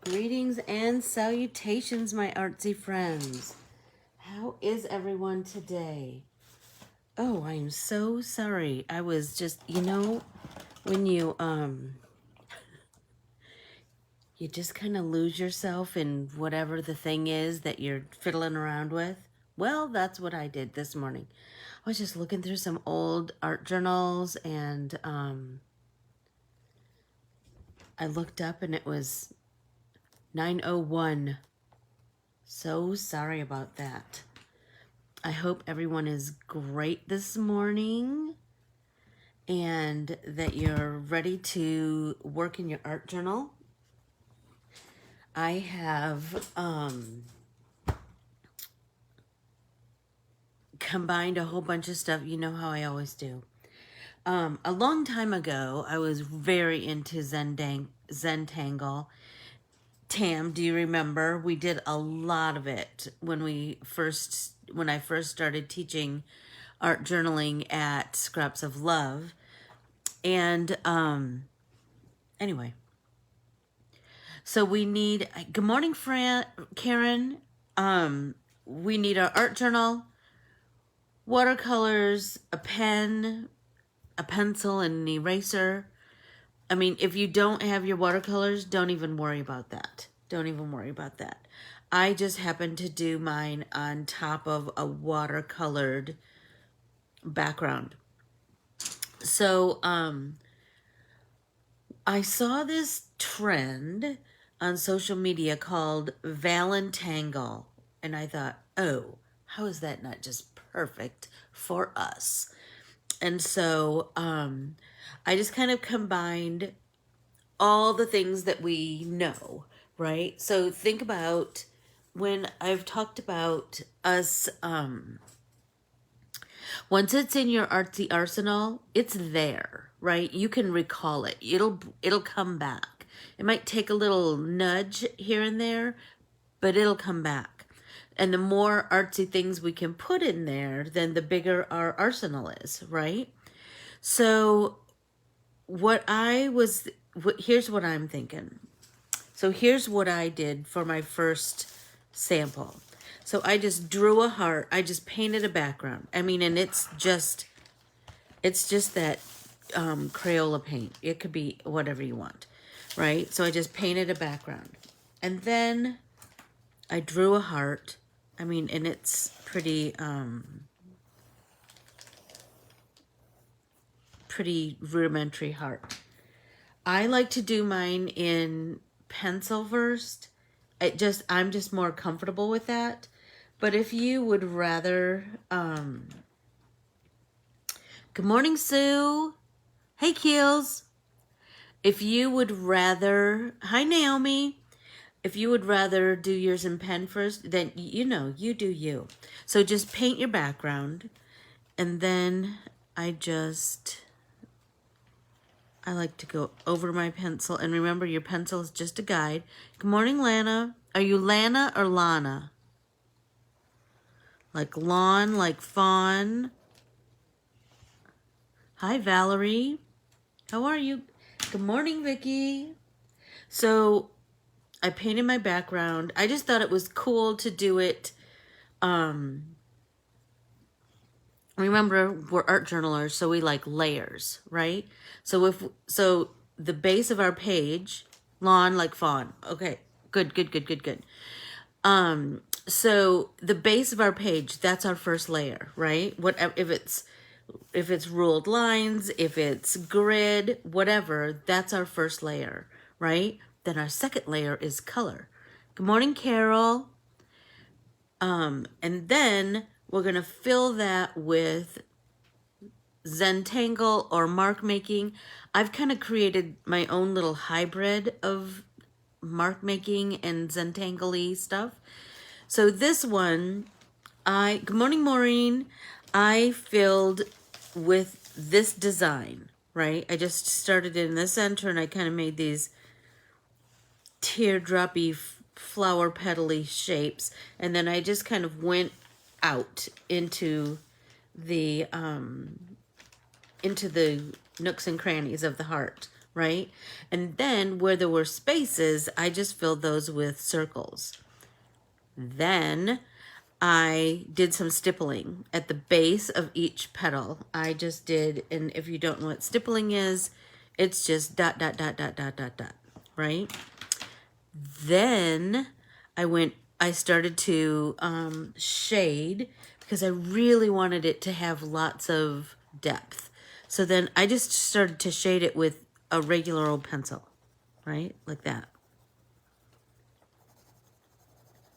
Greetings and salutations, my artsy friends. How is everyone today? Oh, I am so sorry. I was just, when you just kind of lose yourself in whatever the thing is that you're fiddling around with. Well, that's what I did this morning. I was just looking through some old art journals and I looked up and it was 9:01. So sorry about that. I hope everyone is great this morning and that you're ready to work in your art journal. I have combined a whole bunch of stuff. You know how I always do. A long time ago, I was very into Zentangle. Tam, do you remember? We did a lot of it when I first started teaching art journaling at Scraps of Love. And anyway, so we need, good morning, Karen. We need our art journal, watercolors, a pen, a pencil, and an eraser. I mean, if you don't have your watercolors, don't even worry about that. Don't even worry about that. I just happened to do mine on top of a watercolored background. So, I saw this trend on social media called Valentangle, and I thought, oh, how is that not just perfect for us? And so I just kind of combined all the things that we know, right? So think about when I've talked about us, once it's in your artsy arsenal, it's there, right? You can recall it. It'll come back. It might take a little nudge here and there, but it'll come back. And the more artsy things we can put in there, then the bigger our arsenal is, right? So here's what I'm thinking. So here's what I did for my first sample. So I just drew a heart. I just painted a background. I mean, and it's just that Crayola paint. It could be whatever you want, right? So I just painted a background. And then I drew a heart. I mean, and it's pretty rudimentary heart. I like to do mine in pencil first. I'm just more comfortable with that. But if you would rather, good morning, Sue. Hey, Keels. If you would rather, hi, Naomi. If you would rather do yours in pen first, then, you do you. So just paint your background. And then I like to go over my pencil. And remember, your pencil is just a guide. Good morning, Lana. Are you Lana or Lana? Like lawn, like fawn. Hi, Valerie. How are you? Good morning, Vicki. So I painted my background. I just thought it was cool to do it. Remember, we're art journalers, so we like layers, right? So the base of our page, lawn like fawn. Okay, good. So the base of our page, that's our first layer, right? Whatever, if it's ruled lines, if it's grid, whatever, that's our first layer, right? Then our second layer is color. Good morning, Carol. And then we're going to fill that with Zentangle or mark making. I've kind of created my own little hybrid of mark making and Zentangle-y stuff. So this one, good morning, Maureen. I filled with this design, right? I just started in the center and I kind of made these teardroppy flower petally shapes. And then I just kind of went out into the nooks and crannies of the heart, right? And then where there were spaces, I just filled those with circles. Then I did some stippling at the base of each petal. I just did, and if you don't know what stippling is, it's just dot, dot, dot, dot, dot, dot, dot, right? Then I started to shade because I really wanted it to have lots of depth. So then I just started to shade it with a regular old pencil, right? Like that.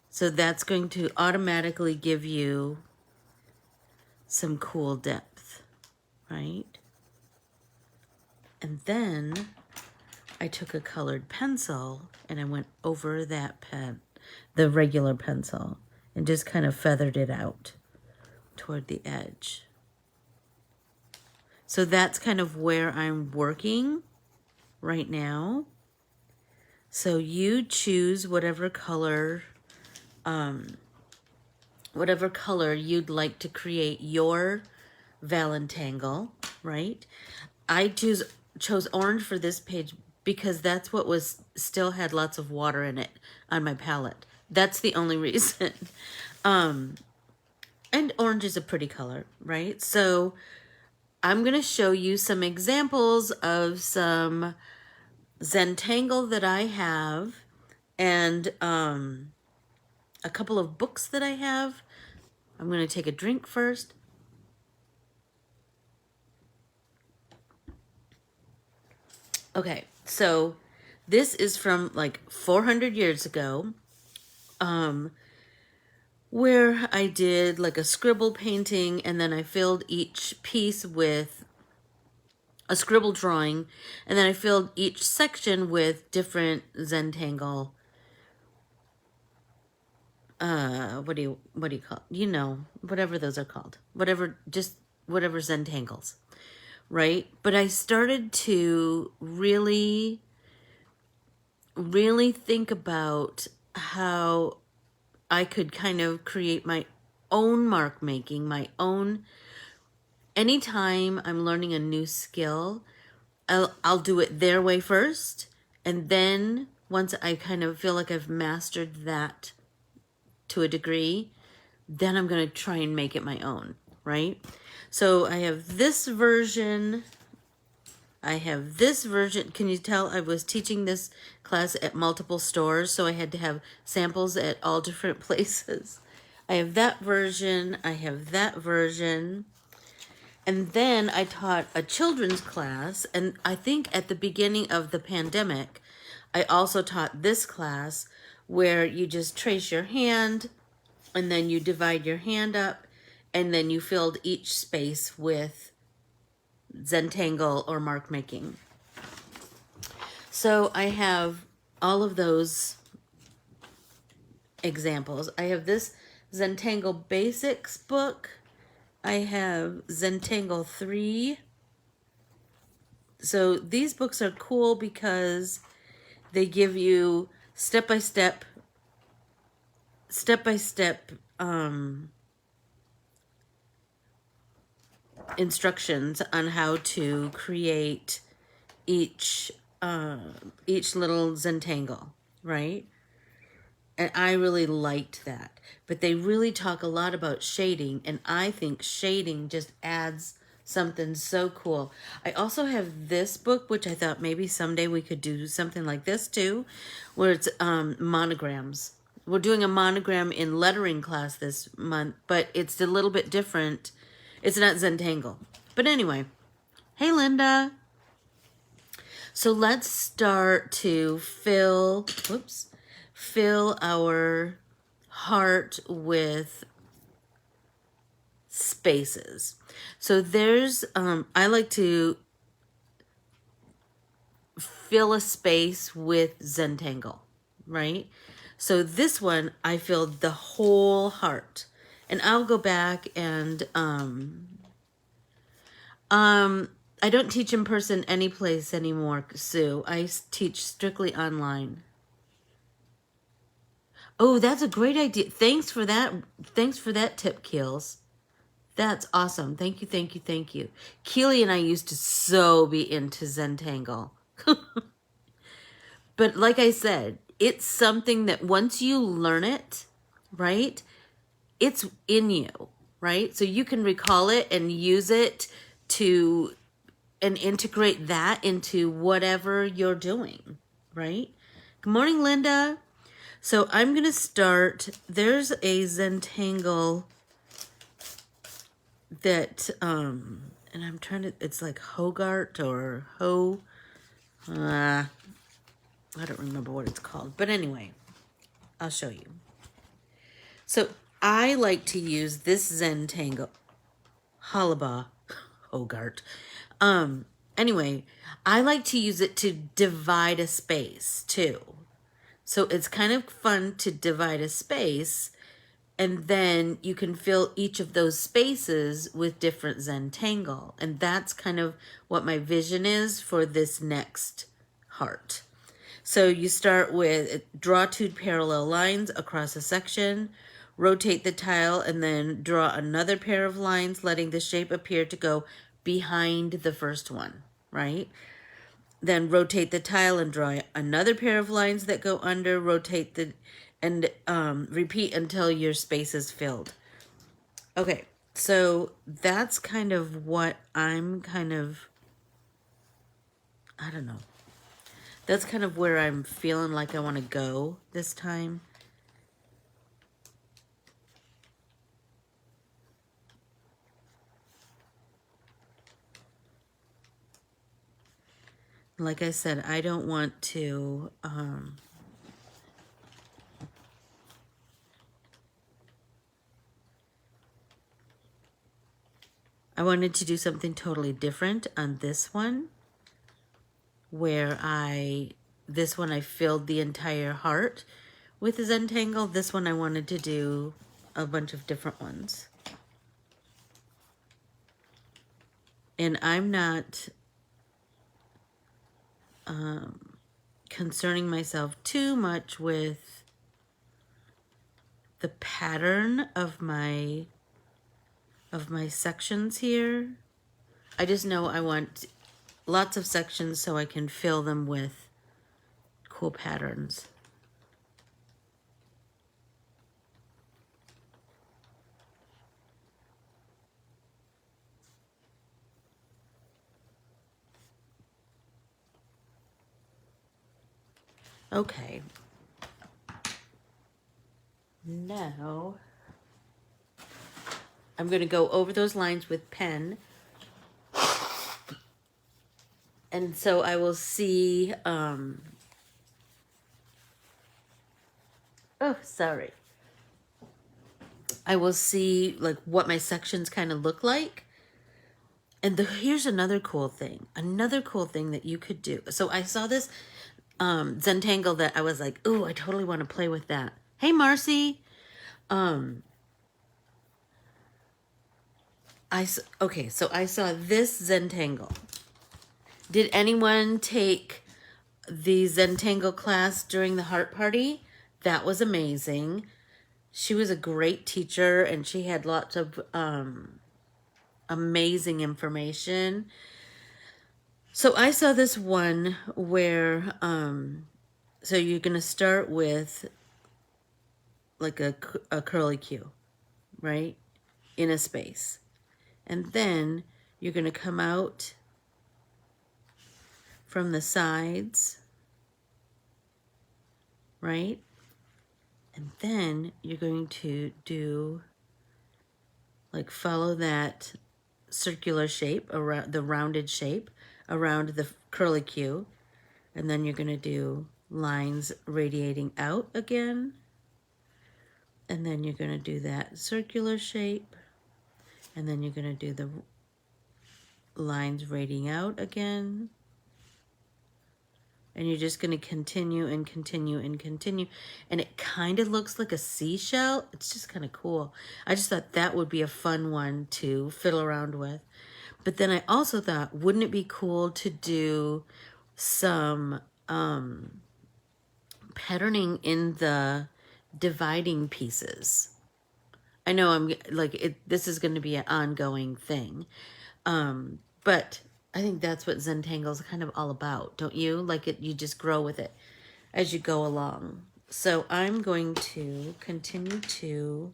So that's going to automatically give you some cool depth, right? And then I took a colored pencil and I went over that pen, the regular pencil, and just kind of feathered it out toward the edge. So that's kind of where I'm working right now. So you choose whatever color you'd like to create your Valentangle, right? I chose orange for this page because that's what still had lots of water in it on my palette. That's the only reason. And orange is a pretty color, right? So I'm going to show you some examples of some Zentangle that I have and a couple of books that I have. I'm going to take a drink first. Okay, so this is from like 400 years ago, where I did like a scribble painting, and then I filled each piece with a scribble drawing, and then I filled each section with different Zentangle. What do you call it? You know, whatever those are called, whatever Zentangles, right? But I started to really think about how I could kind of create my own mark making, my own. Anytime I'm learning a new skill, I'll do it their way first, and then once I kind of feel like I've mastered that to a degree, then I'm going to try and make it my own, right? So I have this version. Can you tell I was teaching this class at multiple stores, so I had to have samples at all different places. I have that version. I have that version. And then I taught a children's class, and I think at the beginning of the pandemic, I also taught this class where you just trace your hand, and then you divide your hand up, and then you filled each space with Zentangle or mark making. So I have all of those examples. I have this Zentangle Basics book. I have Zentangle 3. So these books are cool because they give you step-by-step instructions on how to create each little Zentangle, right? And I really liked that. But they really talk a lot about shading, and I think shading just adds something so cool. I also have this book, which I thought maybe someday we could do something like this too, where it's monograms. We're doing a monogram in lettering class this month, but it's a little bit different. It's not Zentangle. But anyway, hey Linda. So let's start to fill our heart with spaces. So there's, I like to fill a space with Zentangle, right? So this one, I filled the whole heart. And I'll go back and, I don't teach in person any place anymore, Sue. I teach strictly online. Oh, that's a great idea. Thanks for that. Thanks for that tip, Keels. That's awesome. Thank you, thank you, thank you. Keely and I used to so be into Zentangle. But like I said, it's something that once you learn it, right, it's in you, right? So you can recall it and use it to, and integrate that into whatever you're doing, right? Good morning, Linda. So I'm going to start, there's a Zentangle that, and I'm trying to, it's like Hogart or I don't remember what it's called, but anyway, I'll show you. So I like to use this Zentangle, Halaba, Hogart. Anyway, I like to use it to divide a space too. So it's kind of fun to divide a space, and then you can fill each of those spaces with different Zentangle. And that's kind of what my vision is for this next heart. So you start with draw 2 parallel lines across a section, rotate the tile, and then draw another pair of lines, letting the shape appear to go behind the first one, right? Then rotate the tile and draw another pair of lines that go under, rotate the, and repeat until your space is filled. Okay, so that's kind of what I'm kind of, I don't know. That's kind of where I'm feeling like I want to go this time. Like I said, I don't want to, I wanted to do something totally different on this one, where this one I filled the entire heart with a Zentangle. This one I wanted to do a bunch of different ones. And I'm not concerning myself too much with the pattern of my sections here. I just know I want lots of sections so I can fill them with cool patterns. Okay. Now, I'm going to go over those lines with pen. And so I will see, oh, sorry. I will see like what my sections kind of look like. And here's another cool thing. Another cool thing that you could do. So I saw this Zentangle that I was like, ooh, I totally want to play with that. Hey, Marcy. Okay, so I saw this Zentangle. Did anyone take the Zentangle class during the Heart Party? That was amazing. She was a great teacher, and she had lots of amazing information. So I saw this one where, so you're going to start with like a curly Q, right? In a space. And then you're going to come out from the sides, right? And then you're going to do, like, follow that circular shape, around the rounded shape, around the curly Q. And then you're going to do lines radiating out again. And then you're going to do that circular shape. And then you're going to do the lines radiating out again. And you're just going to continue and continue and continue. And it kind of looks like a seashell. It's just kind of cool. I just thought that would be a fun one to fiddle around with. But then I also thought, wouldn't it be cool to do some patterning in the dividing pieces? I know I'm like, this is going to be an ongoing thing. But I think that's what Zentangle is kind of all about, don't you? Like you just grow with it as you go along. So I'm going to continue to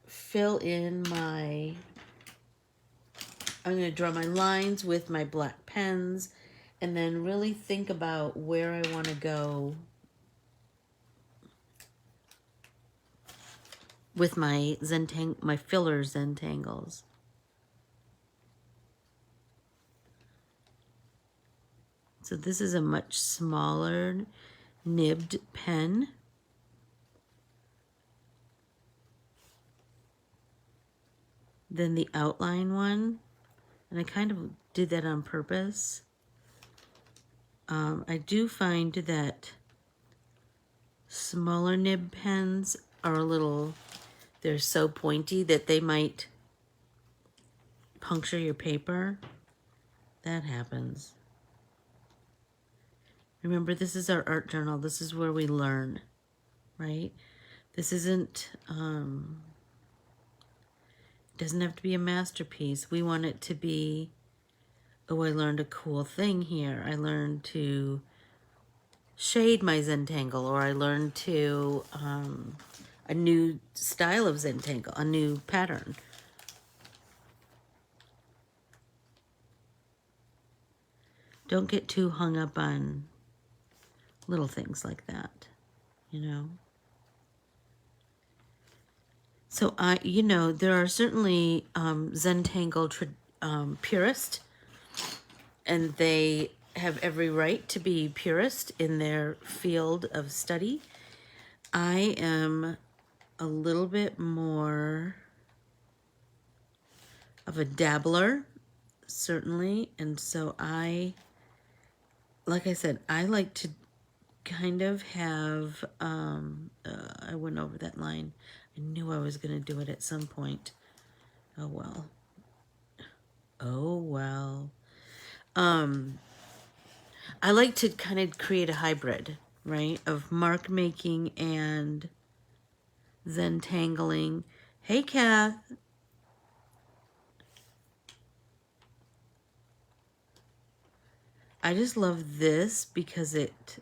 fill in I'm going to draw my lines with my black pens and then really think about where I want to go with my filler Zentangles. So this is a much smaller nibbed pen. Than the outline one. And I kind of did that on purpose. I do find that smaller nib pens are they're so pointy that they might puncture your paper. That happens. Remember, this is our art journal. This is where we learn, right? This isn't, doesn't have to be a masterpiece. We want it to be, oh, I learned a cool thing here. I learned to shade my Zentangle, or I learned to, a new style of Zentangle, a new pattern. Don't get too hung up on little things like that, you know? So there are certainly Zentangle purists, and they have every right to be purist in their field of study. I am a little bit more of a dabbler, certainly, and so like I said, I like to kind of have, I went over that line. I knew I was going to do it at some point. Oh, well. Oh, well. I like to kind of create a hybrid, right, of mark making and Zentangling. Hey, Kath. I just love this because it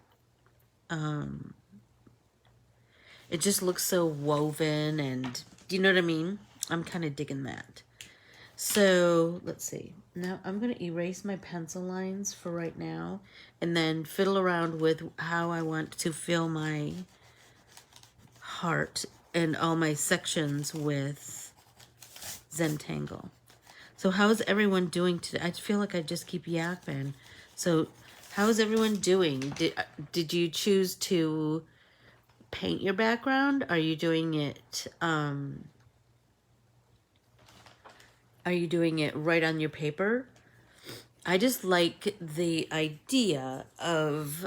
just looks so woven, and do you know what I mean? I'm kind of digging that. So let's see. Now I'm going to erase my pencil lines for right now and then fiddle around with how I want to fill my heart and all my sections with Zentangle. So how is everyone doing today? I feel like I just keep yapping. So how is everyone doing? Did you choose to paint your background? Are you doing it right on your paper? I just like the idea of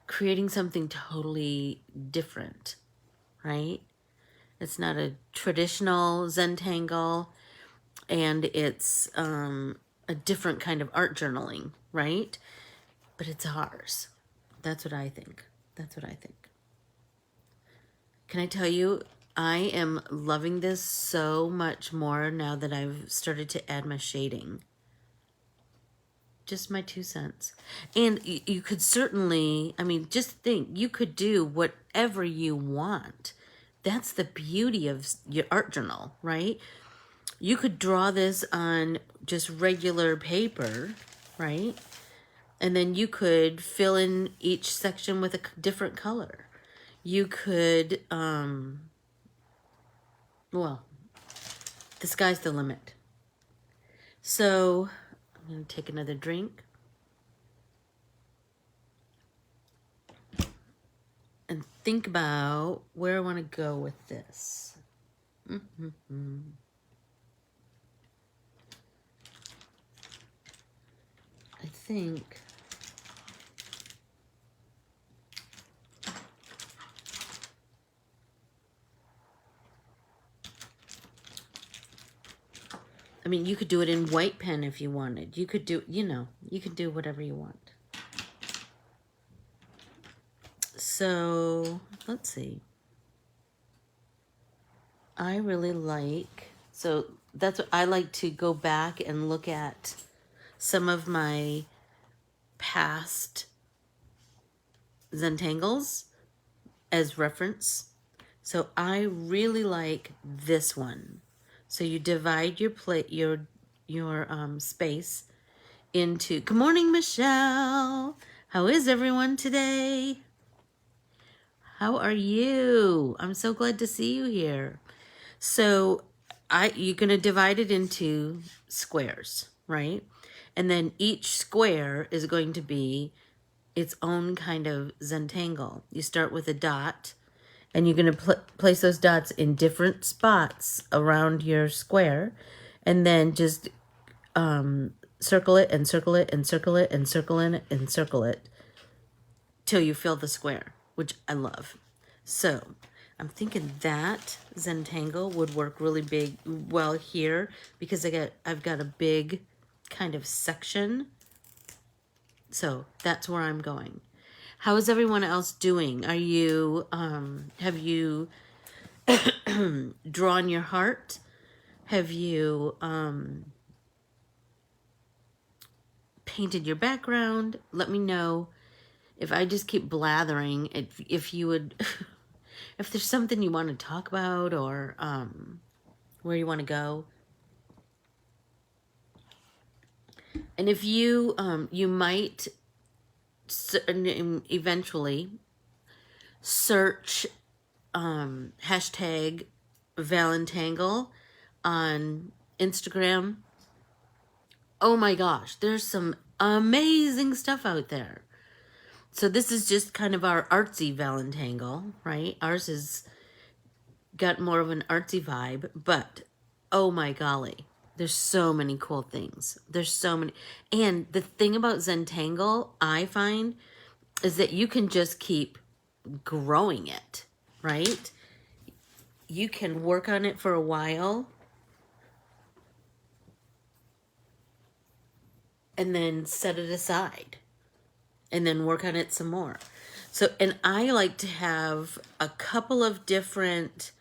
creating something totally different, right? It's not a traditional Zentangle, and it's a different kind of art journaling, right? But it's ours. That's what I think. That's what I think. Can I tell you, I am loving this so much more now that I've started to add my shading. Just my 2 cents. And you could certainly, I mean, just think, you could do whatever you want. That's the beauty of your art journal, right? You could draw this on just regular paper, right? And then you could fill in each section with a different color. You could, well, the sky's the limit. So I'm going to take another drink. And think about where I want to go with this. I think I mean, you could do it in white pen if you wanted. You could do, you could do whatever you want. So, let's see. I really like, so that's what I like to go back and look at some of my past Zentangles as reference. So I really like this one. So you divide your plate, your space into. Good morning, Michelle. How is everyone today? How are you? I'm so glad to see you here. So you're gonna divide it into squares, right? And then each square is going to be its own kind of Zentangle. You start with a dot, and you're going to place those dots in different spots around your square, and then just circle it and circle it and circle it and circle it and circle it till you fill the square, which I love. So I'm thinking that Zentangle would work really well here because I've got a big kind of section. So that's where I'm going. How is everyone else doing? Are you, have you drawn your heart? Have you painted your background? Let me know if I just keep blathering, if you would, if there's something you want to talk about or where you want to go. And if you, you might eventually search hashtag Valentangle on Instagram. Oh my gosh, there's some amazing stuff out there. So this is just kind of our artsy Valentangle, right? Ours has got more of an artsy vibe, but oh my golly, there's so many cool things. There's so many. And the thing about Zentangle, I find, is that you can just keep growing it, right? You can work on it for a while and then set it aside and then work on it some more. So, and I like to have a couple of different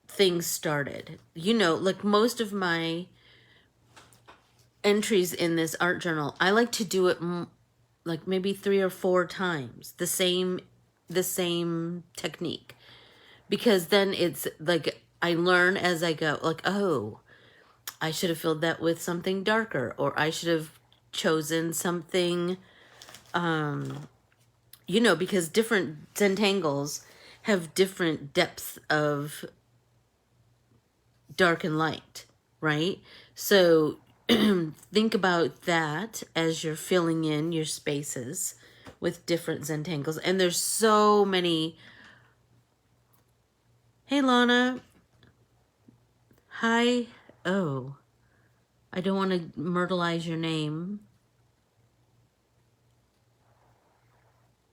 things started. You know, like most of my entries in this art journal, I like to do it like maybe 3 or 4 times, the same technique, because then it's like I learn as I go, like, oh, I should have filled that with something darker, or I should have chosen something, you know, because different Zentangles have different depths of dark and light, right? So think about that as you're filling in your spaces with different Zentangles. And there's so many. Hey, Lana. Hi. Oh, I don't want to myrtleize your name.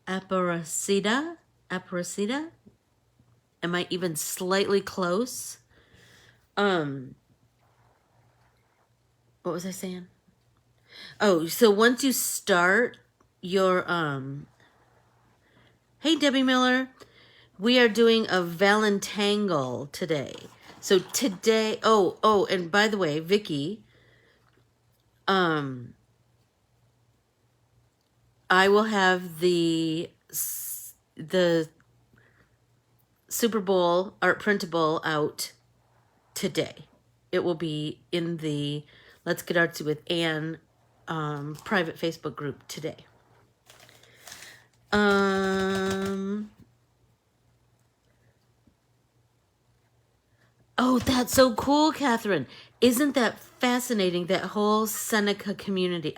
Aparecida? Am I even slightly close? What was I saying? Oh, so once you start your, hey, Debbie Miller, we are doing a Valentangle today. So today, and by the way, Vicky, I will have the Super Bowl art printable out today. It will be in the Let's Get Artsy with Anne private Facebook group today. Oh, that's so cool, Catherine. Isn't that fascinating, that whole Seneca community?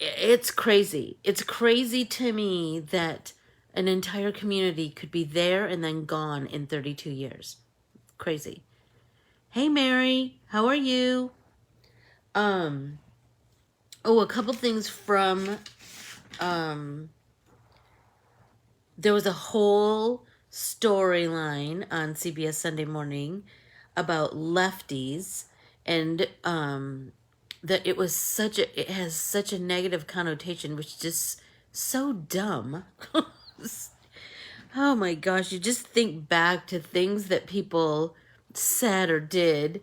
It's crazy. It's crazy to me that an entire community could be there and then gone in 32 years. Crazy. Hey, Mary, how are you? A couple things from, there was a whole storyline on CBS Sunday Morning about lefties, and that it has such a negative connotation, which is just so dumb. Oh my gosh, you just think back to things that people said or did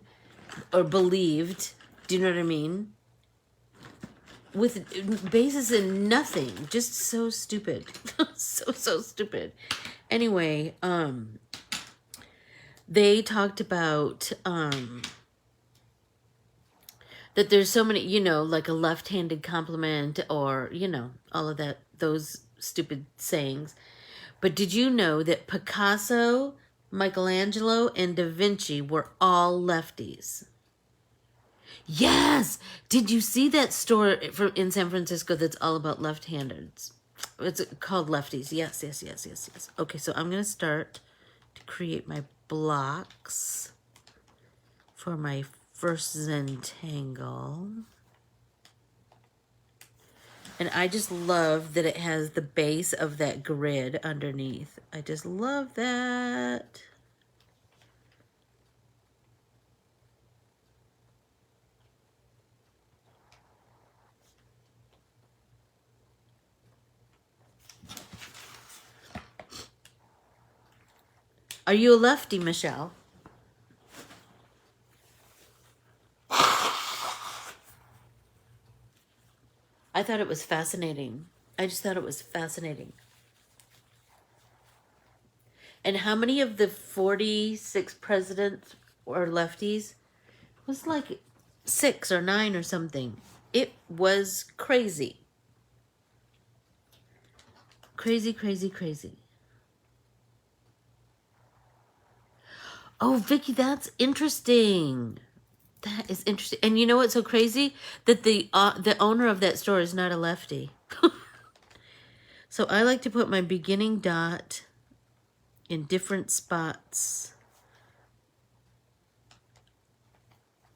or believed. Do you know what I mean? With basis in nothing. Just so stupid. So stupid. Anyway, they talked about that there's so many, you know, like a left-handed compliment or, you know, all of that, those stupid sayings. But did you know that Picasso, Michelangelo, and Da Vinci were all lefties? Yes! Did you see that store in San Francisco that's all about left-handers? It's called Lefties. Yes. Okay, so I'm going to start to create my blocks for my first Zentangle. And I just love that it has the base of that grid underneath. I just love that. Are you a lefty, Michelle? I thought it was fascinating. I just thought it was fascinating. And how many of the 46 presidents were lefties? It was like 6 or 9 or something. It was crazy. Crazy. Oh, Vicky, that's interesting. That is interesting. And you know what's so crazy? That the owner of that store is not a lefty. So I like to put my beginning dot in different spots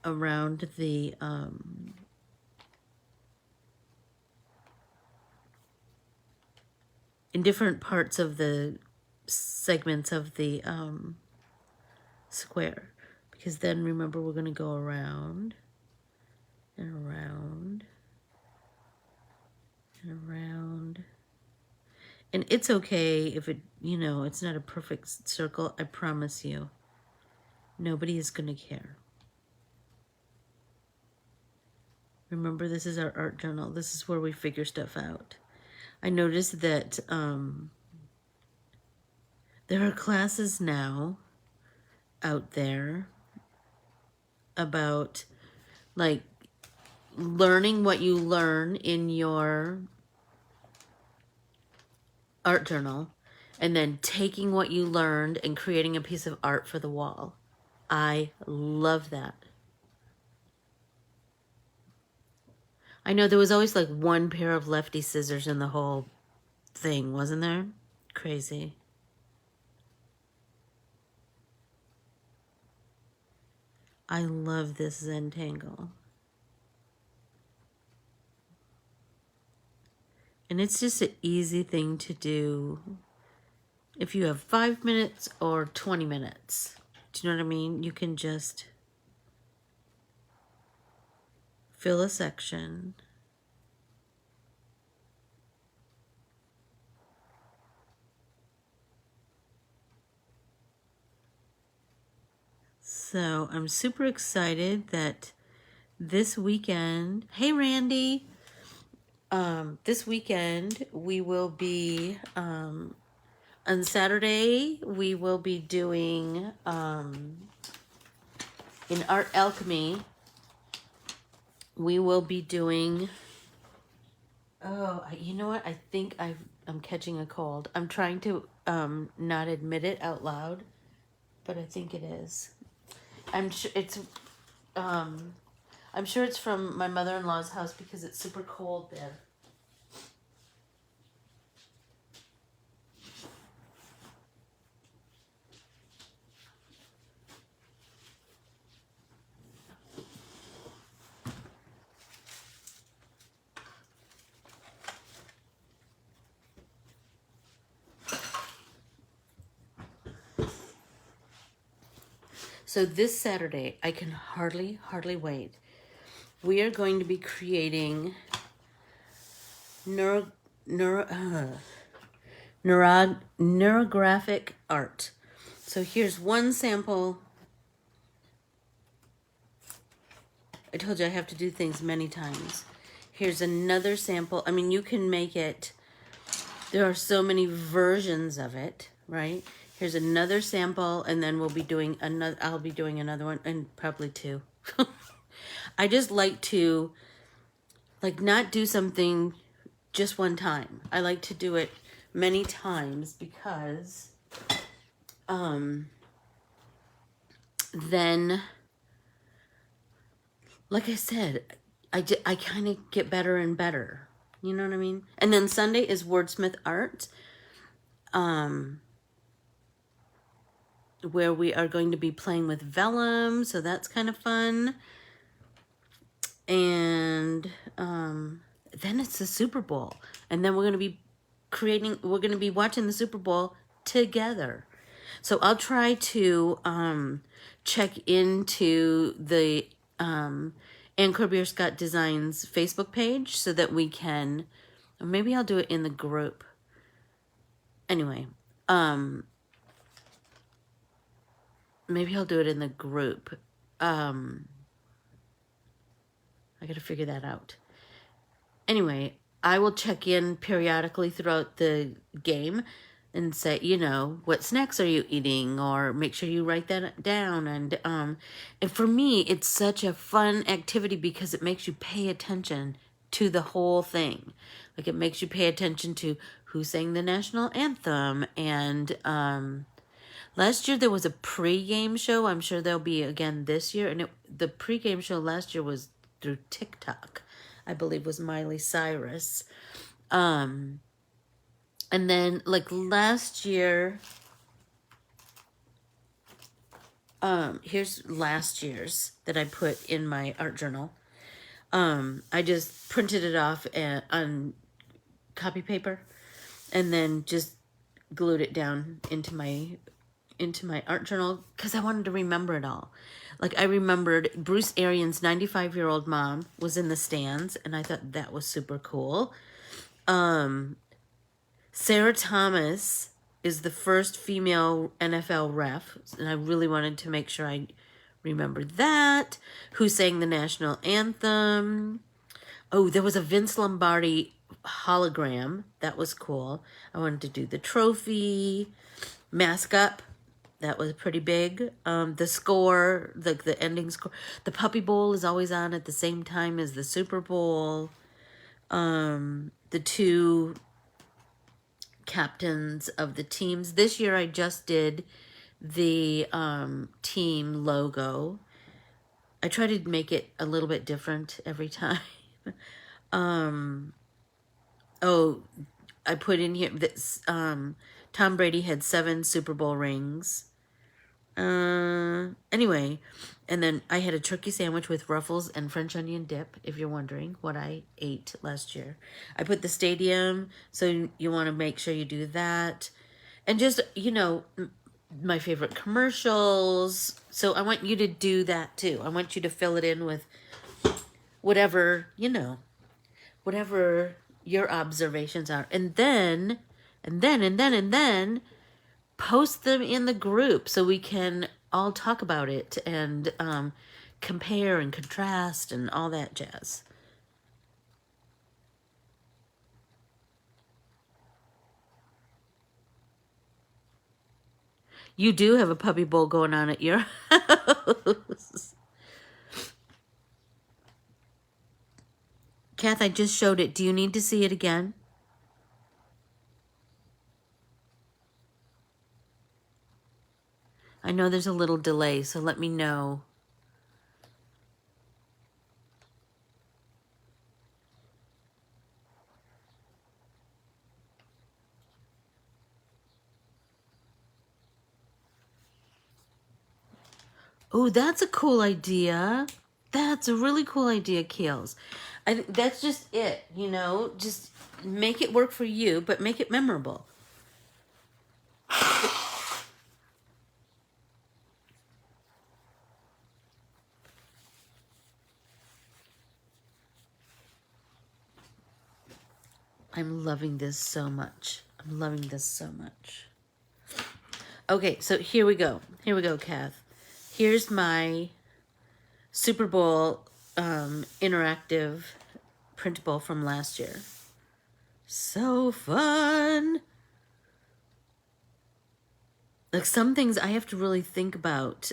around the in different parts of the segments of the square, because then remember we're going to go around and around and around. And it's okay if it, you know, it's not a perfect circle. I promise you, nobody is going to care. Remember, this is our art journal. This is where we figure stuff out. I noticed that there are classes now out there about like learning what you learn in your art journal and then taking what you learned and creating a piece of art for the wall. I love that. I know there was always like one pair of lefty scissors in the whole thing, wasn't there? Crazy. I love this Zentangle. And it's just an easy thing to do if you have 5 minutes or 20 minutes. Do you know what I mean? You can just fill a section. So I'm super excited that this weekend, hey Randy, this weekend we will be, on Saturday, we will be doing, in Art Alchemy, we will be doing, you know what? I think I'm catching a cold. I'm trying to not admit it out loud, but I think it is. I'm sure it's from my mother-in-law's house because it's super cold there. So this Saturday, I can hardly wait. We are going to be creating neurographic art. So here's one sample. I told you I have to do things many times. Here's another sample. I mean, you can make it. There are so many versions of it, right? Here's another sample, and then we'll be doing another. I'll be doing another one, and probably two. I just like to, not do something just one time. I like to do it many times because, then, like I said, I kind of get better and better. You know what I mean? And then Sunday is Wordsmith Art, where we are going to be playing with vellum, so that's kind of fun. And then it's the Super Bowl, and then we're going to be watching the Super Bowl together. So I'll try to check into the Ann Corbiere-Scott Designs Facebook page so that we can, or maybe I'll do it in the group. Anyway, maybe I'll do it in the group. I gotta figure that out. Anyway, I will check in periodically throughout the game and say, what snacks are you eating? Or make sure you write that down. And for me, it's such a fun activity because it makes you pay attention to the whole thing. Like, it makes you pay attention to who sang the national anthem. And last year there was a pre-game show. I'm sure there'll be again this year. And the pre-game show last year was through TikTok. I believe was Miley Cyrus. And then last year, here's last year's that I put in my art journal. I just printed it off on copy paper and then just glued it down into my art journal because I wanted to remember it all. I remembered Bruce Arians' 95-year-old mom was in the stands, and I thought that was super cool. Sarah Thomas is the first female NFL ref, and I really wanted to make sure I remembered that. Who sang the national anthem? Oh, there was a Vince Lombardi hologram. That was cool. I wanted to do the trophy. Mask Up. That was pretty big. The score, the ending score. The Puppy Bowl is always on at the same time as the Super Bowl. The two captains of the teams. This year I just did the team logo. I try to make it a little bit different every time. Oh, I put in here that Tom Brady had 7 Super Bowl rings. Anyway, and then I had a turkey sandwich with Ruffles and French onion dip, if you're wondering what I ate last year. I put the stadium, so you want to make sure you do that. And just, my favorite commercials. So I want you to do that too. I want you to fill it in with whatever, whatever your observations are. And then post them in the group so we can all talk about it and compare and contrast and all that jazz. You do have a puppy bowl going on at your house. Kath, I just showed it. Do you need to see it again? I know there's a little delay, so let me know. Oh, that's a cool idea. That's a really cool idea, Keels. That's just it, just make it work for you, but make it memorable. I'm loving this so much. I'm loving this so much. Okay, so here we go. Here we go, Kath. Here's my Super Bowl interactive printable from last year. So fun! Like, some things I have to really think about.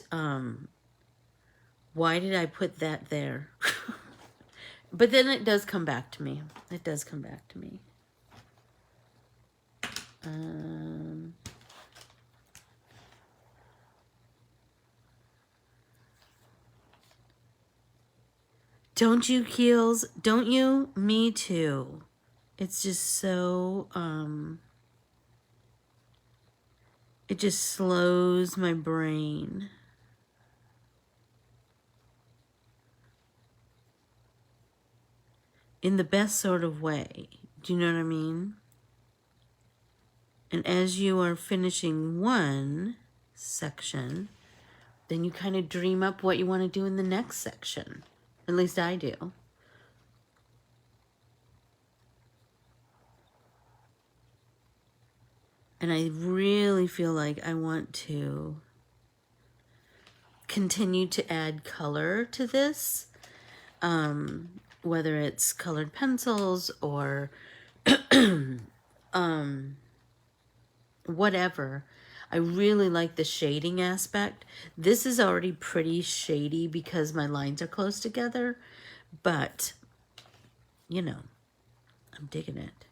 Why did I put that there? But then it does come back to me. It does come back to me. Don't you, Keels? Don't you? Me too. It's just so, it just slows my brain. In the best sort of way. Do you know what I mean? And as you are finishing one section, then you kind of dream up what you want to do in the next section. At least I do. And I really feel like I want to continue to add color to this. Whether it's colored pencils or whatever. I really like the shading aspect. This is already pretty shady because my lines are close together, but you know, I'm digging it.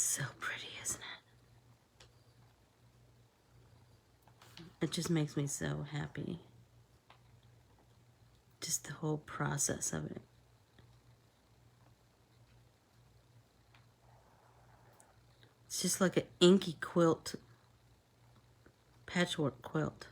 So pretty, isn't it? It just makes me so happy. Just the whole process of it. It's just like an inky quilt, patchwork quilt.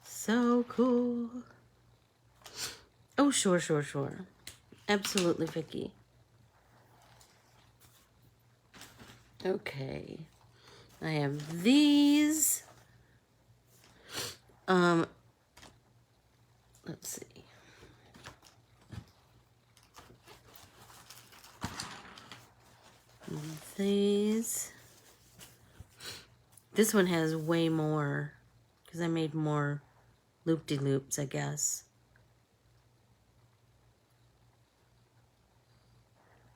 So cool. Oh, sure. Absolutely, Vicky. Okay. I have these. Let's see. These. This one has way more because I made more loop-de-loops, I guess.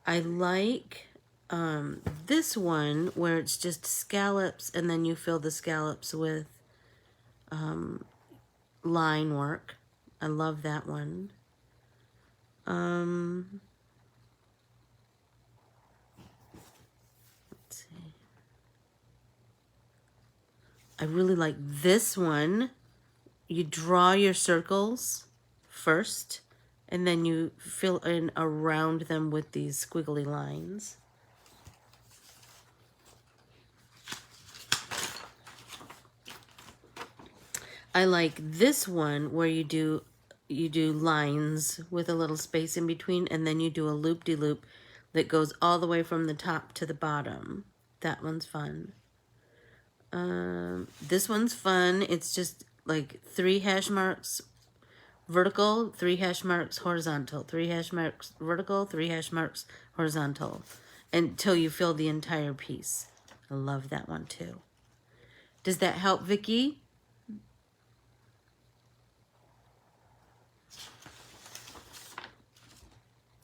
I like this one where it's just scallops and then you fill the scallops with line work. I love that one. Let's see. I really like this one. You draw your circles first, and then you fill in around them with these squiggly lines. I like this one where you do lines with a little space in between, and then you do a loop-de-loop that goes all the way from the top to the bottom. That one's fun. This one's fun. It's just like 3 hash marks vertical, 3 hash marks horizontal, 3 hash marks vertical, 3 hash marks horizontal, until you fill the entire piece. I love that one too. Does that help, Vicky?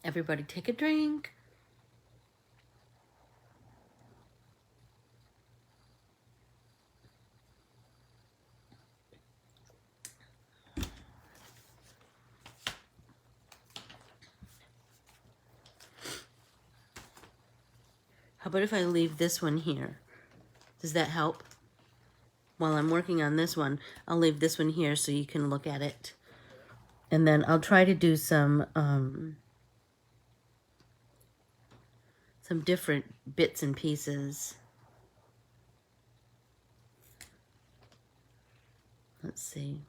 Everybody take a drink. How about if I leave this one here? Does that help? While I'm working on this one, I'll leave this one here so you can look at it. And then I'll try to do some different bits and pieces. Let's see.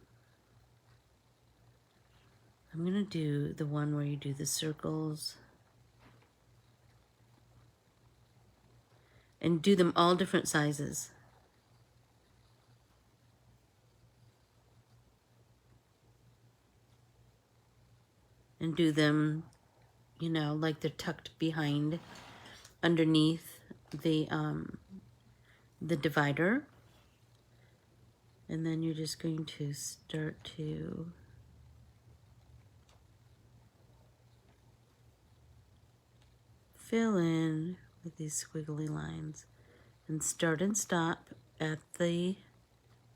I'm going to do the one where you do the circles. And do them all different sizes. And do them, you know, like they're tucked behind, underneath the divider. And then you're just going to start to fill in with these squiggly lines. And start and stop at the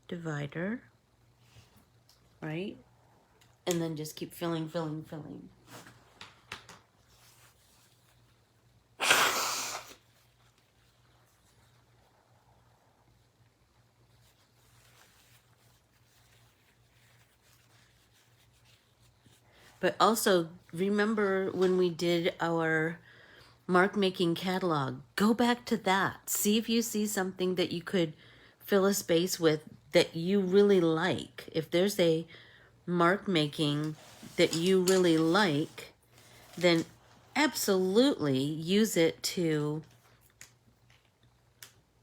divider, right? And then just keep filling, filling, filling. But also, remember when we did our mark making catalog, go back to that. See if you see something that you could fill a space with that you really like. If there's a mark making that you really like, then absolutely use it to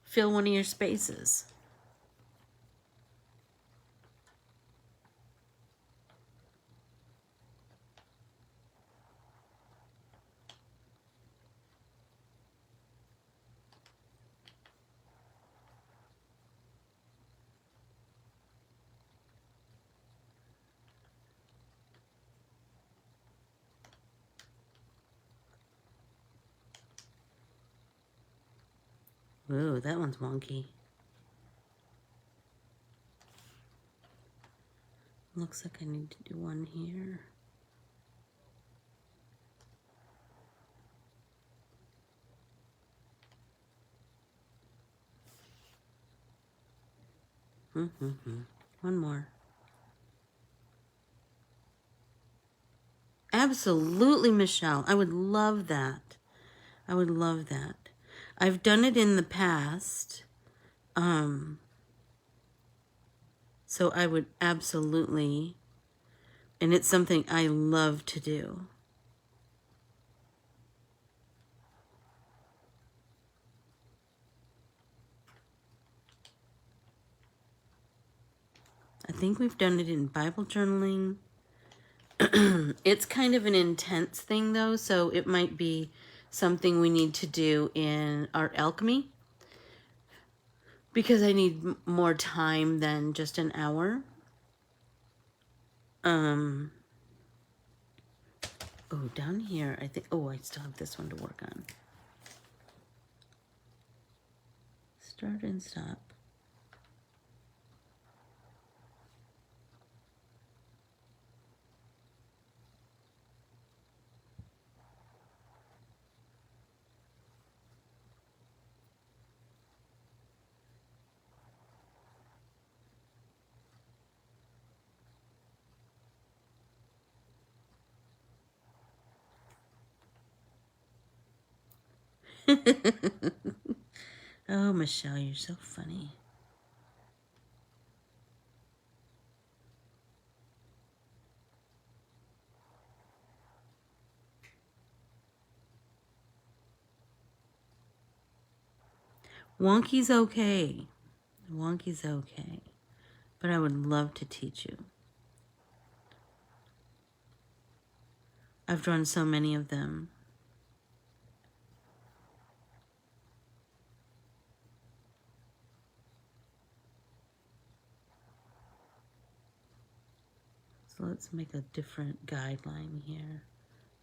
fill one of your spaces. Ooh, that one's wonky. Looks like I need to do one here. One more. Absolutely, Michelle. I would love that. I would love that. I've done it in the past. So I would absolutely, and it's something I love to do. I think we've done it in Bible journaling. It's kind of an intense thing though, so it might be something we need to do in art alchemy because I need more time than just an hour. Oh, down here, I think, I still have this one to work on. Start and stop. Oh, Michelle, you're so funny. Wonky's okay. Wonky's okay. But I would love to teach you. I've drawn so many of them. So let's make a different guideline here.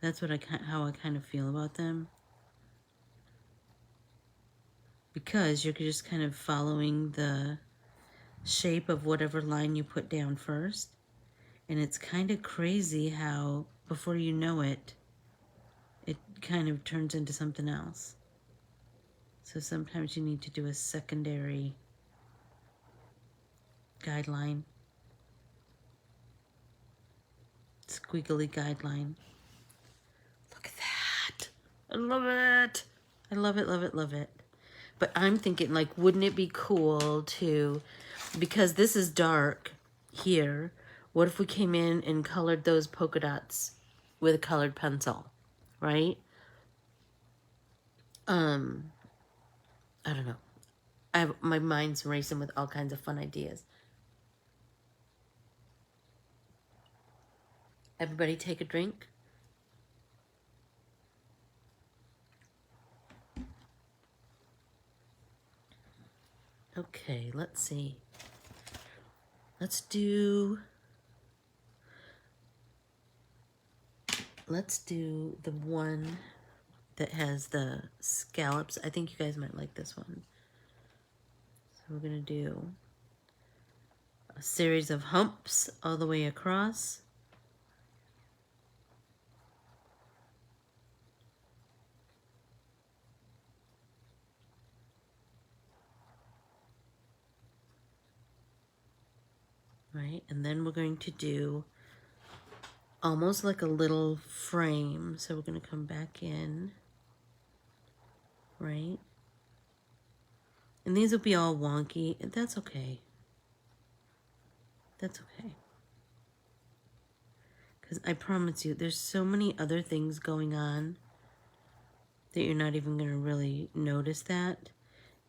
That's what how I kind of feel about them. Because you're just kind of following the shape of whatever line you put down first. And it's kind of crazy how, before you know it, it kind of turns into something else. So sometimes you need to do a secondary guideline. Squiggly guideline. Look at that. I love it. I love it, love it, love it. But I'm thinking, like, wouldn't it be cool to, because this is dark here, what if we came in and colored those polka dots with a colored pencil, right? I don't know. My mind's racing with all kinds of fun ideas. Everybody take a drink. Okay, let's see. Let's do the one that has the scallops. I think you guys might like this one. So we're going to do a series of humps all the way across. Right, and then we're going to do almost like a little frame. So we're going to come back in, right? And these will be all wonky, and that's okay. That's okay. Because I promise you, there's so many other things going on that you're not even going to really notice that.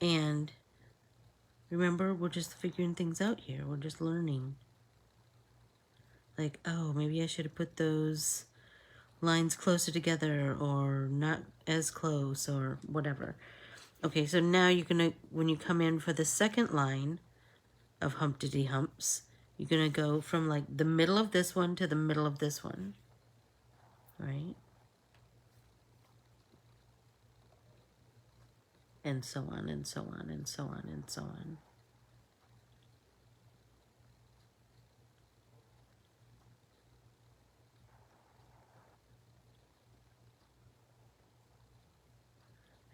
And remember, we're just figuring things out here. We're just learning. Like, oh, maybe I should have put those lines closer together or not as close or whatever. Okay, so now you're going to, when you come in for the second line of Humpty Humps, you're going to go from like the middle of this one to the middle of this one, right? And so on and so on and so on and so on.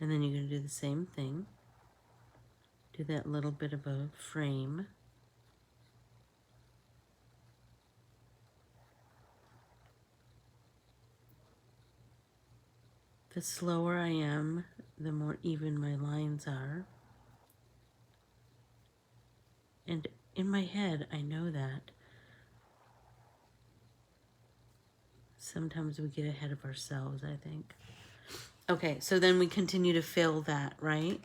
And then you're going to do the same thing. Do that little bit of a frame. The slower I am, the more even my lines are. And in my head, I know that. Sometimes we get ahead of ourselves, I think. Okay, so then we continue to fill that, right?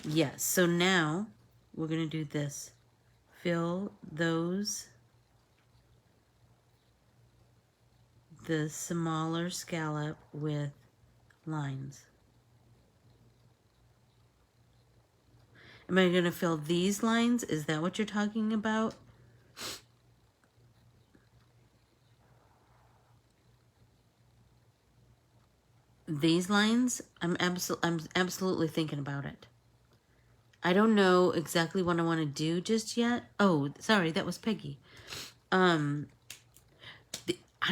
Yes, so now we're going to do this. Fill those, the smaller scallop with lines. Am I going to fill these lines? Is that what you're talking about? These lines? I'm absolutely thinking about it. I don't know exactly what I want to do just yet. Oh, sorry, that was Peggy. I'm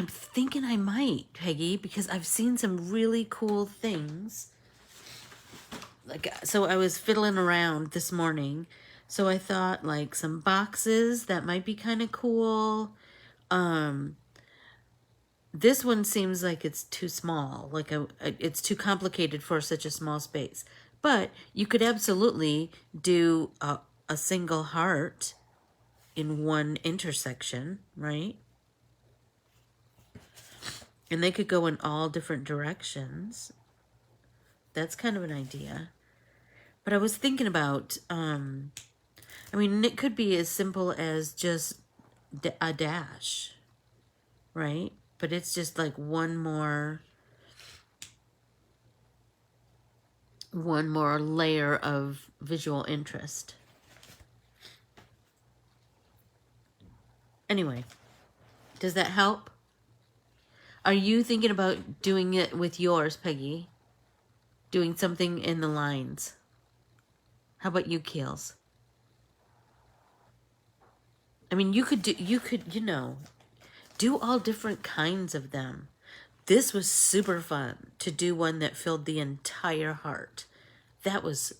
thinking I might, Peggy, because I've seen some really cool things. Like, so I was fiddling around this morning. So I thought like some boxes that might be kind of cool. This one seems like it's too small. Like it's too complicated for such a small space. But you could absolutely do a single heart in one intersection, right? And they could go in all different directions. That's kind of an idea. But I was thinking about, I mean, it could be as simple as just a dash, right? But it's just like one more layer of visual interest. Anyway, does that help? Are you thinking about doing it with yours, Peggy? Doing something in the lines? How about you, Keels? I mean, you could, you know, do all different kinds of them. This was super fun to do one that filled the entire heart. That was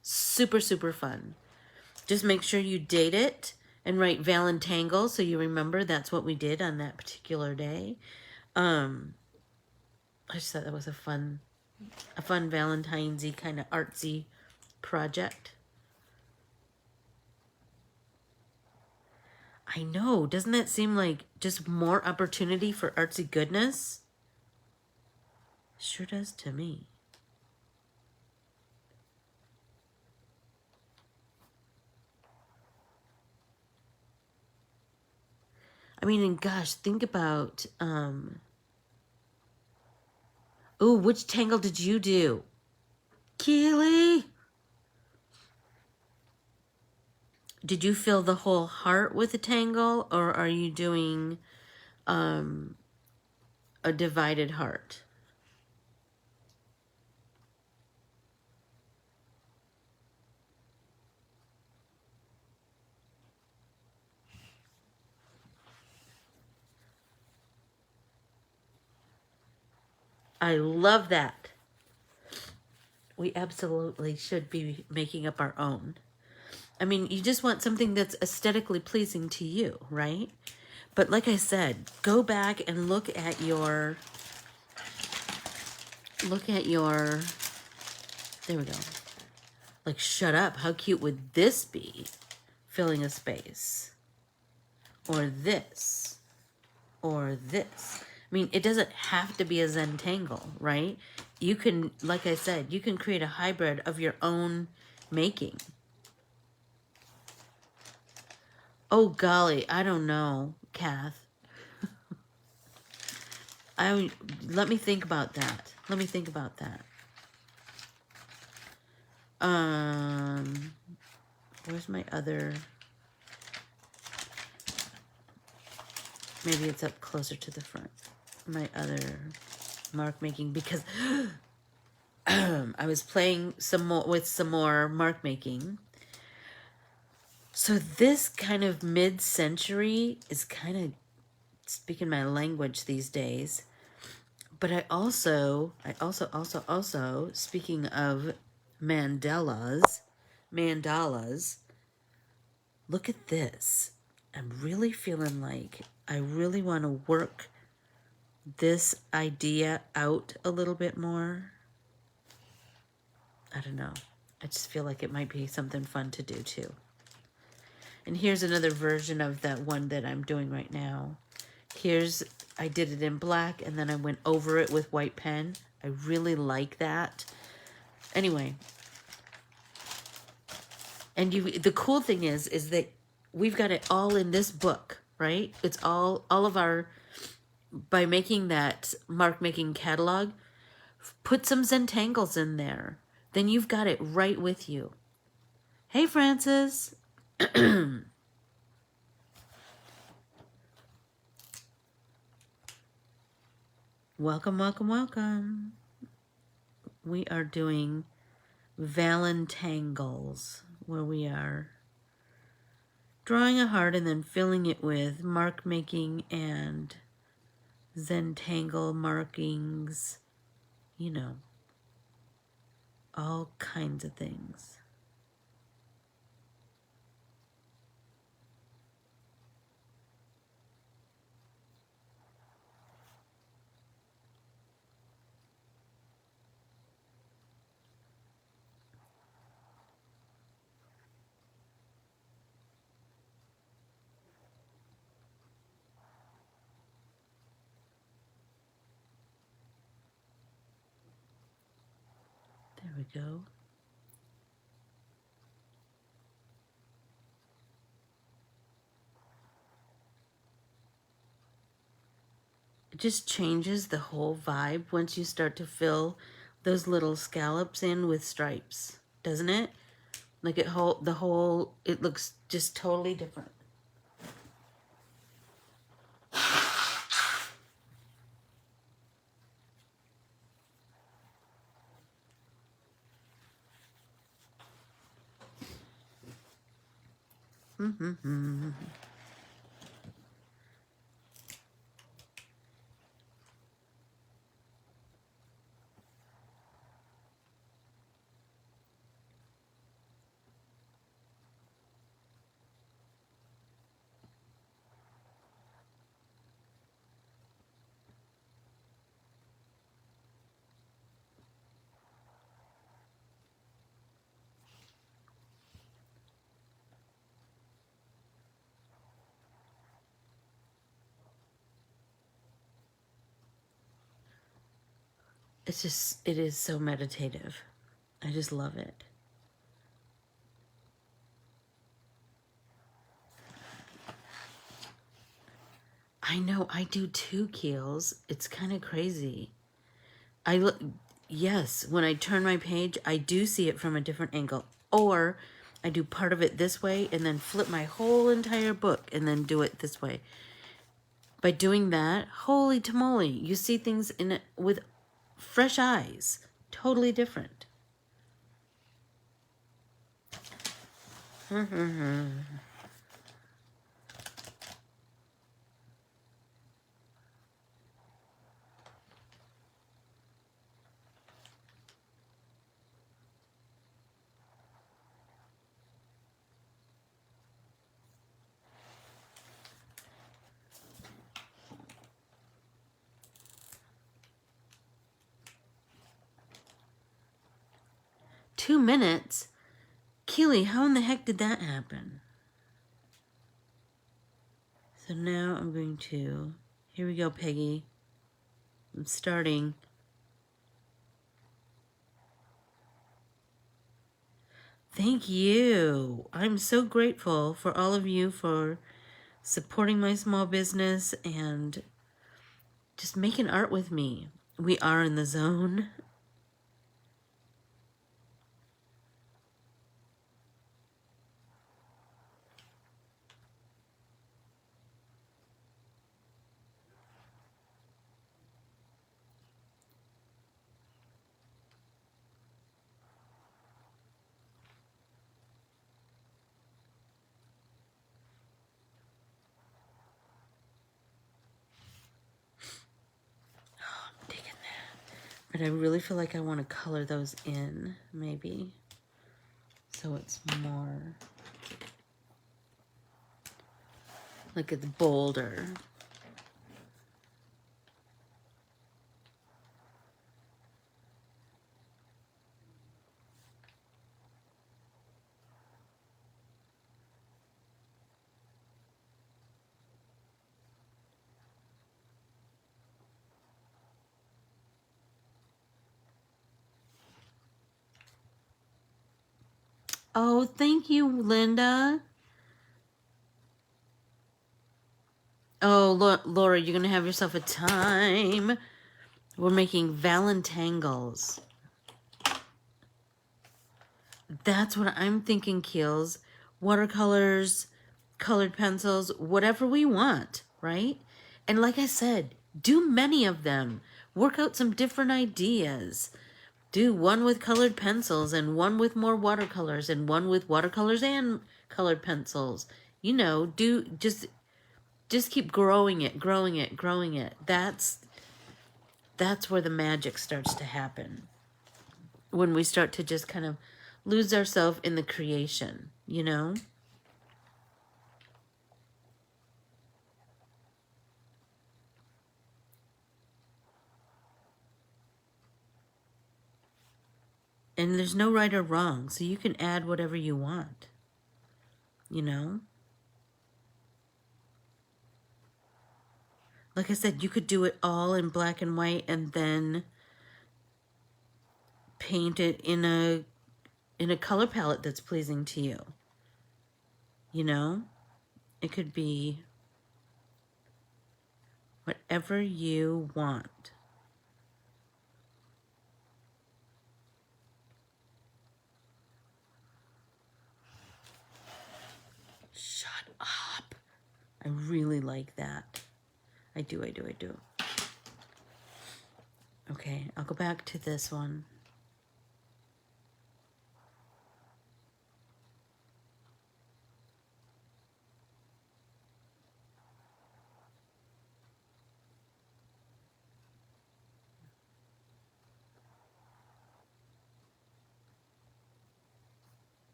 super, super fun. Just make sure you date it and write Valentangles so you remember that's what we did on that particular day. I just thought that was a fun Valentine's-y kind of artsy project. I know. Doesn't that seem like just more opportunity for artsy goodness? Sure does to me. I mean, and gosh, think about, ooh, which tangle did you do? Keely? Did you fill the whole heart with a tangle, or are you doing a divided heart? I love that. We absolutely should be making up our own. I mean, you just want something that's aesthetically pleasing to you, right? But like I said, go back and look at your, there we go. Like, shut up. How cute would this be? Filling a space. Or this. Or this. I mean, it doesn't have to be a Zentangle, right? You can, like I said, you can create a hybrid of your own making. Oh, golly, I don't know, Kath. Let me think about that. Let me think about that. Where's my other? Maybe it's up closer to the front. My other mark making, because I was playing some more mark making. So this kind of mid-century is kind of speaking my language these days. But I also, speaking of mandalas, look at this. I'm really feeling like I really want to work this idea out a little bit more. I don't know. I just feel like it might be something fun to do too. And here's another version of that one that I'm doing right now. I did it in black and then I went over it with white pen. I really like that. Anyway. And the cool thing is that we've got it all in this book, right? It's all of our, by making that mark making catalog, put some Zentangles in there. Then you've got it right with you. Hey, Francis. Welcome, welcome, welcome. We are doing Valentangles, where we are drawing a heart and then filling it with mark making and Zentangle markings, you know, all kinds of things. There we go. It just changes the whole vibe once you start to fill those little scallops in with stripes, doesn't it? Like it looks just totally different. It's just, it is so meditative. I just love it. I know, I do too, Keels. It's kind of crazy. I look, yes, when I turn my page, I do see it from a different angle. Or I do part of it this way and then flip my whole entire book and then do it this way. By doing that, holy tamale, you see things in it with fresh eyes. Totally different. 2 minutes? Keely, how in the heck did that happen? So now I'm going to, here we go, Peggy. I'm starting. Thank you. I'm so grateful for all of you for supporting my small business and just making art with me. We are in the zone. I'm digging that. But I really feel like I want to color those in, maybe. So it's more like it's bolder. Oh, thank you, Linda. Oh, Laura, you're going to have yourself a time. We're making Valentangles. That's what I'm thinking, Keels. Watercolors, colored pencils, whatever we want, right? And like I said, do many of them. Work out some different ideas. Do one with colored pencils and one with more watercolors and one with watercolors and colored pencils. You know, do just keep growing it, growing it, growing it. That's where the magic starts to happen. When we start to just kind of lose ourselves in the creation, you know? And there's no right or wrong, so you can add whatever you want, you know? Like I said, you could do it all in black and white and then paint it in a color palette that's pleasing to you. You know? It could be whatever you want. Shut up. I really like that. I do. Okay, I'll go back to this one.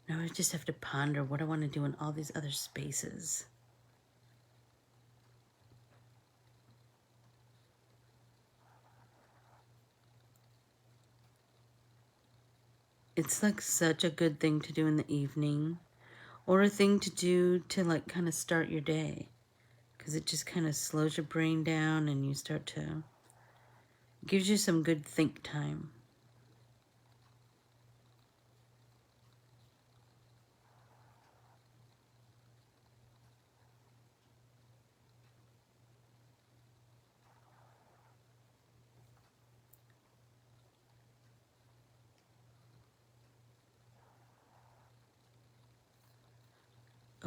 Now I just have to ponder what I want to do in all these other spaces. It's like such a good thing to do in the evening, or a thing to do to like kind of start your day, because it just kind of slows your brain down and you start to, gives you some good think time.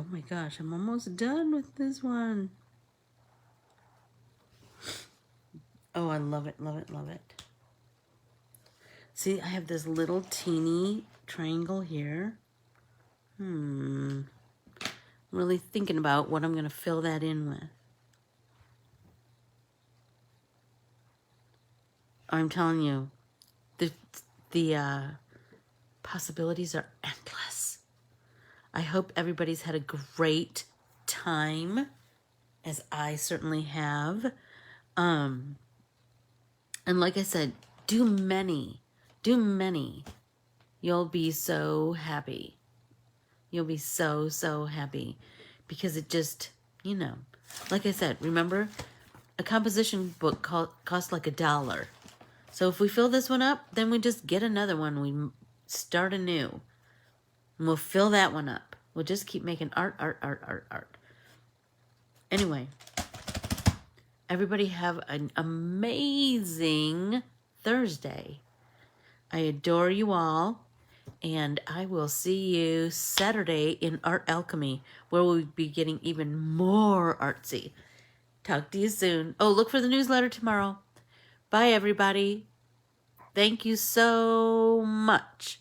Oh my gosh, I'm almost done with this one. Oh, I love it, love it, love it. See, I have this little teeny triangle here. I'm really thinking about what I'm going to fill that in with. I'm telling you, the possibilities are endless. I hope everybody's had a great time, as I certainly have. And like I said, do many. You'll be so happy. You'll be so, so happy. Because it just, you know, like I said, remember, a composition book costs like $1. So if we fill this one up, then we just get another one. We start anew. And we'll fill that one up. We'll just keep making art. Anyway, everybody have an amazing Thursday. I adore you all. And I will see you Saturday in Art Alchemy, where we'll be getting even more artsy. Talk to you soon. Oh, look for the newsletter tomorrow. Bye, everybody. Thank you so much.